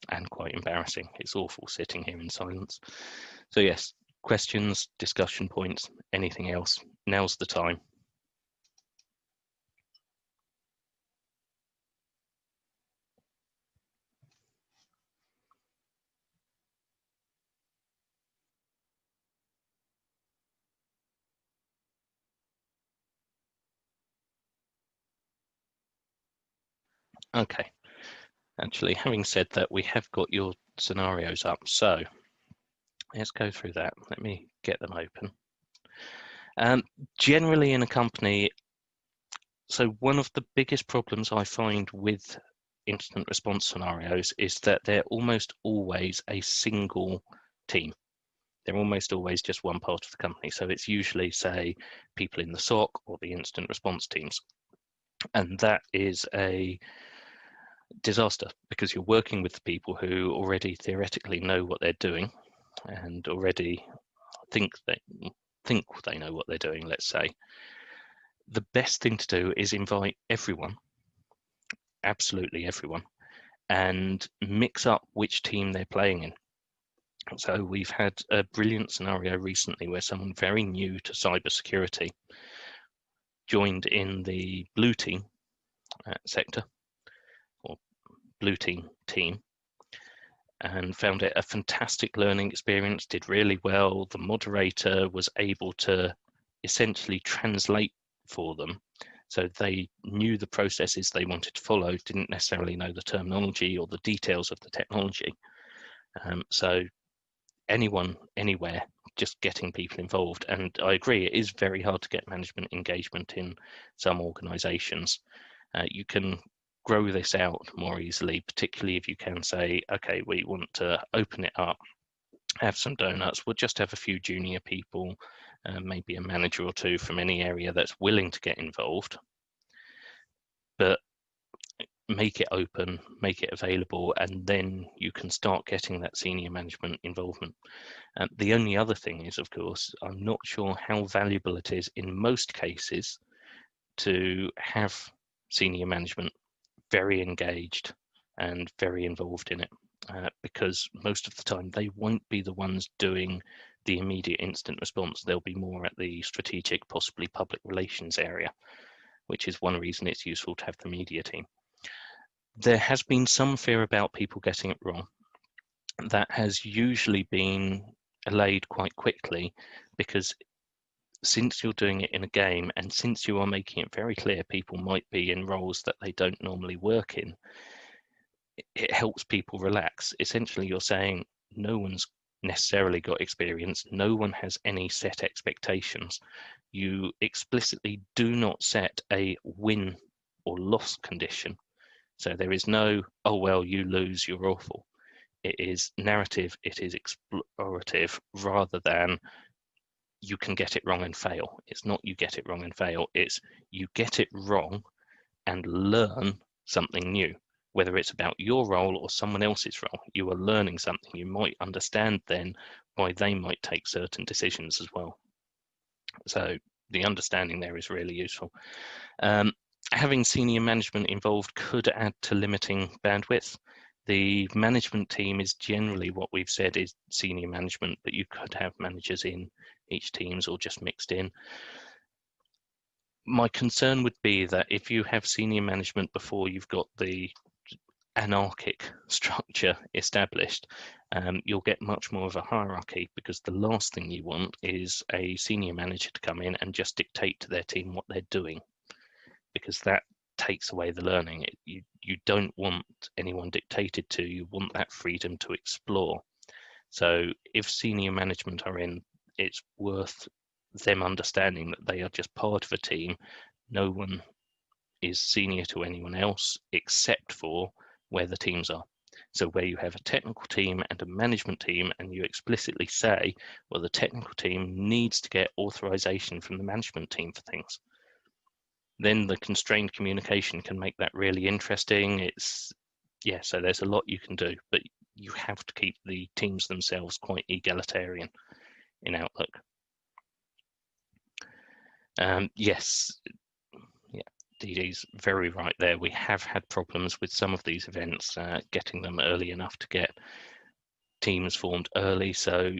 And quite embarrassing. It's awful sitting here in silence. So yes, questions, discussion points, anything else, now's the time. Okay, actually, having said that, we have got your scenarios up, so let's go through that. Let me get them open. Generally in a company, so one of the biggest problems I find with incident response scenarios is that they're almost always a single team. They're almost always just one part of the company. So it's usually, say, people in the SOC or the incident response teams. And that is a disaster, because you're working with people who already theoretically know what they're doing and already think they know what they're doing, let's say. The best thing to do is invite everyone, absolutely everyone, and mix up which team they're playing in. So we've had a brilliant scenario recently where someone very new to cybersecurity joined in the blue team sector, or blue team, and found it a fantastic learning experience, did really well. The moderator was able to essentially translate for them. So they knew the processes they wanted to follow, didn't necessarily know the terminology or the details of the technology. So anyone, anywhere just getting people involved. And I agree, it is very hard to get management engagement in some organisations. You can grow this out more easily, particularly if you can say, okay, we want to open it up, have some donuts, we'll just have a few junior people, maybe a manager or two from any area that's willing to get involved, but make it open, make it available, and then you can start getting that senior management involvement. The only other thing is, of course, I'm not sure how valuable it is in most cases to have senior management very engaged and very involved in it, because most of the time they won't be the ones doing the immediate instant response. They'll be more at the strategic, possibly public relations area, which is one reason it's useful to have the media team. There has been some fear about people getting it wrong. That has usually been allayed quite quickly, because since you're doing it in a game and since you are making it very clear people might be in roles that they don't normally work in, it helps people relax. Essentially, you're saying no one's necessarily got experience, no one has any set expectations. You explicitly do not set a win or loss condition. So there is no, oh, well, you lose, you're awful. It is narrative, it is explorative, rather than you can get it wrong and fail. It's not you get it wrong and fail, it's you get it wrong and learn something new. Whether it's about your role or someone else's role, you are learning something. You might understand then why they might take certain decisions as well. So the understanding there is really useful. Having senior management involved could add to limiting bandwidth. The management team is generally what we've said is senior management, but you could have managers in each teams or just mixed in. My concern would be that if you have senior management before you've got the anarchic structure established, you'll get much more of a hierarchy, because the last thing you want is a senior manager to come in and just dictate to their team what they're doing, because that takes away the learning. You don't want anyone dictated to, you want that freedom to explore. So if senior management are in, it's worth them understanding that they are just part of a team. No one is senior to anyone else except for where the teams are. So where you have a technical team and a management team, and you explicitly say, well, the technical team needs to get authorization from the management team for things, then the constrained communication can make that really interesting. So there's a lot you can do, but you have to keep the teams themselves quite egalitarian in outlook. Yes, yeah, DD's very right there. We have had problems with some of these events, getting them early enough to get teams formed early. So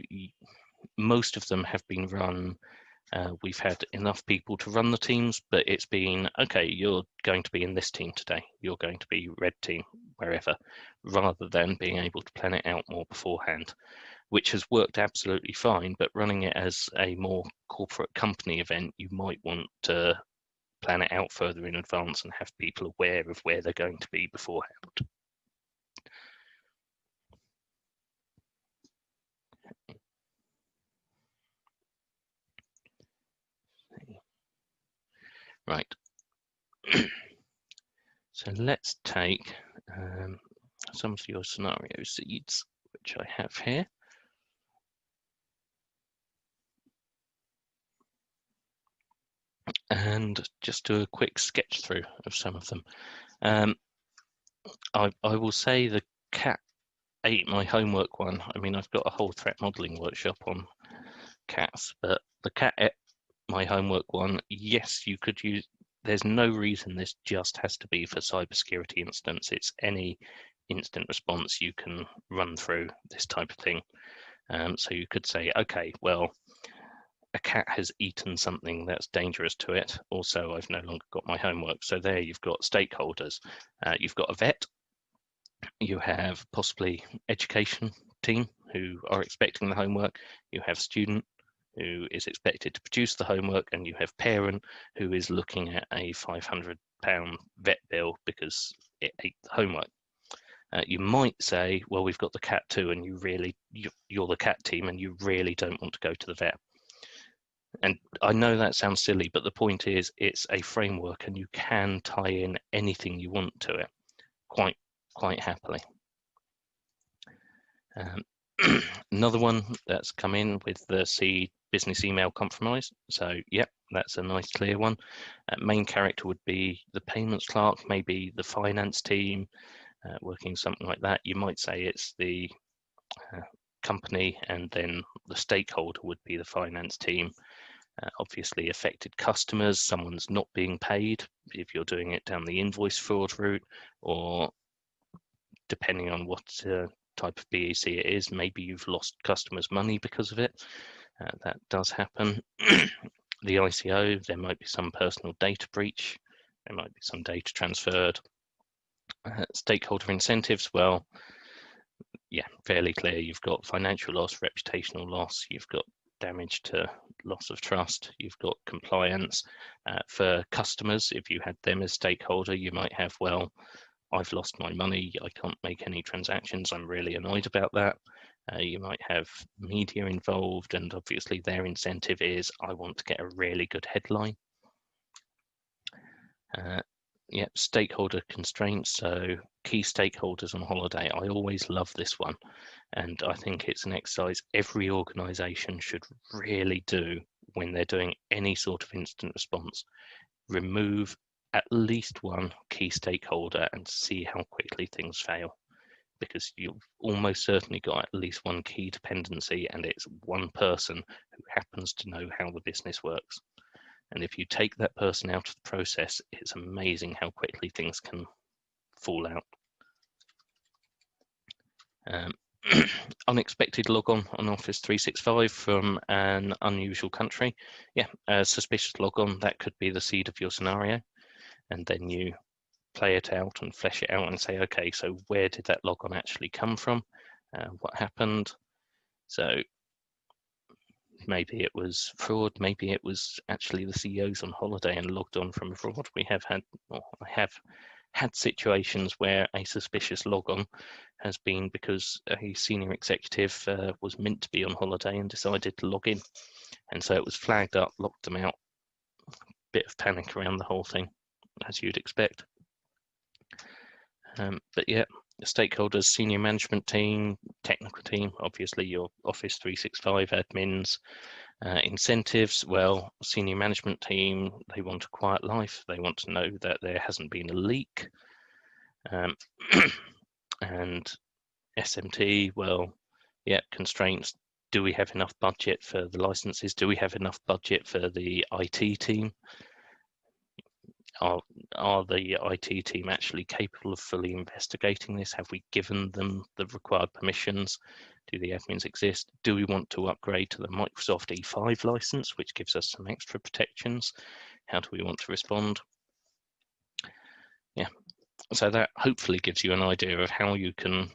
most of them have been run. We've had enough people to run the teams, but it's been, okay, you're going to be in this team today, you're going to be red team, wherever, rather than being able to plan it out more beforehand, which has worked absolutely fine. But running it as a more corporate company event, you might want to plan it out further in advance and have people aware of where they're going to be beforehand. Right. So let's take some of your scenario seeds, which I have here. And just do a quick sketch through of some of them. I will say the cat ate my homework one. I mean, I've got a whole threat modeling workshop on cats, but the cat ate my homework one. Yes, you could use, there's no reason this just has to be for cybersecurity instance. It's any instant response you can run through this type of thing. So you could say, okay, well, a cat has eaten something that's dangerous to it. Also, I've no longer got my homework. So there you've got stakeholders. You've got a vet. You have possibly education team who are expecting the homework. You have student who is expected to produce the homework, and you have parent who is looking at a £500 vet bill because it ate the homework. You might say, well, we've got the cat too, and you're the cat team and you really don't want to go to the vet. And I know that sounds silly, but the point is it's a framework and you can tie in anything you want to it quite happily. Another one that's come in with the C business email compromise. So yep, that's a nice clear one. Main character would be the payments clerk, maybe the finance team, working something like that. You might say it's the company, and then the stakeholder would be the finance team. Obviously affected customers, someone's not being paid if you're doing it down the invoice fraud route, or depending on what type of BEC it is, maybe you've lost customers' money because of it. That does happen. The ICO, there might be some personal data breach, there might be some data transferred. Stakeholder incentives, well, yeah, fairly clear. You've got financial loss, reputational loss, you've got damage to loss of trust, you've got compliance. For customers, if you had them as stakeholder, you might have, well, I've lost my money, I can't make any transactions, I'm really annoyed about that. You might have media involved, and obviously their incentive is, I want to get a really good headline. Yeah, stakeholder constraints, so key stakeholders on holiday. I always love this one, and I think it's an exercise every organisation should really do when they're doing any sort of instant response. Remove at least one key stakeholder and see how quickly things fail, because you've almost certainly got at least one key dependency, and it's one person who happens to know how the business works. And if you take that person out of the process, it's amazing how quickly things can fall out. Unexpected logon on Office 365 from an unusual country. Yeah, a suspicious logon, that could be the seed of your scenario. And then you play it out and flesh it out and say, okay, so where did that logon actually come from? What happened? So maybe it was fraud, maybe it was actually the CEO's on holiday and logged on from abroad. We have had, or I have had situations where a suspicious logon has been because a senior executive was meant to be on holiday and decided to log in. And so it was flagged up, locked them out. Bit of panic around the whole thing, as you'd expect. But yeah, the stakeholders, senior management team, technical team, obviously your Office 365 admins. Incentives, well, senior management team, they want a quiet life. They want to know that there hasn't been a leak. And SMT, well, yeah, constraints. Do we have enough budget for the licenses? Do we have enough budget for the IT team? Are the IT team actually capable of fully investigating this? Have we given them the required permissions? Do the admins exist? Do we want to upgrade to the Microsoft E5 license, which gives us some extra protections? How do we want to respond? Yeah, so that hopefully gives you an idea of how you can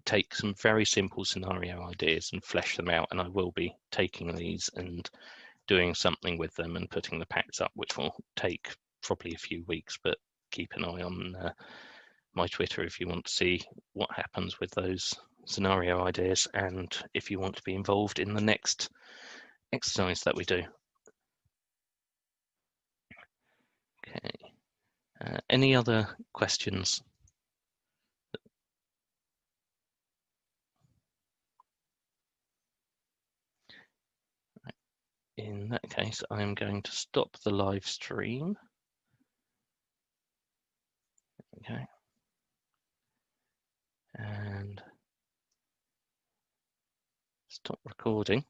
take some very simple scenario ideas and flesh them out. And I will be taking these and doing something with them and putting the packs up, which will take probably a few weeks, but keep an eye on my Twitter if you want to see what happens with those scenario ideas, and if you want to be involved in the next exercise that we do. Okay, any other questions? In that case, I'm going to stop the live stream. Okay. And stop recording.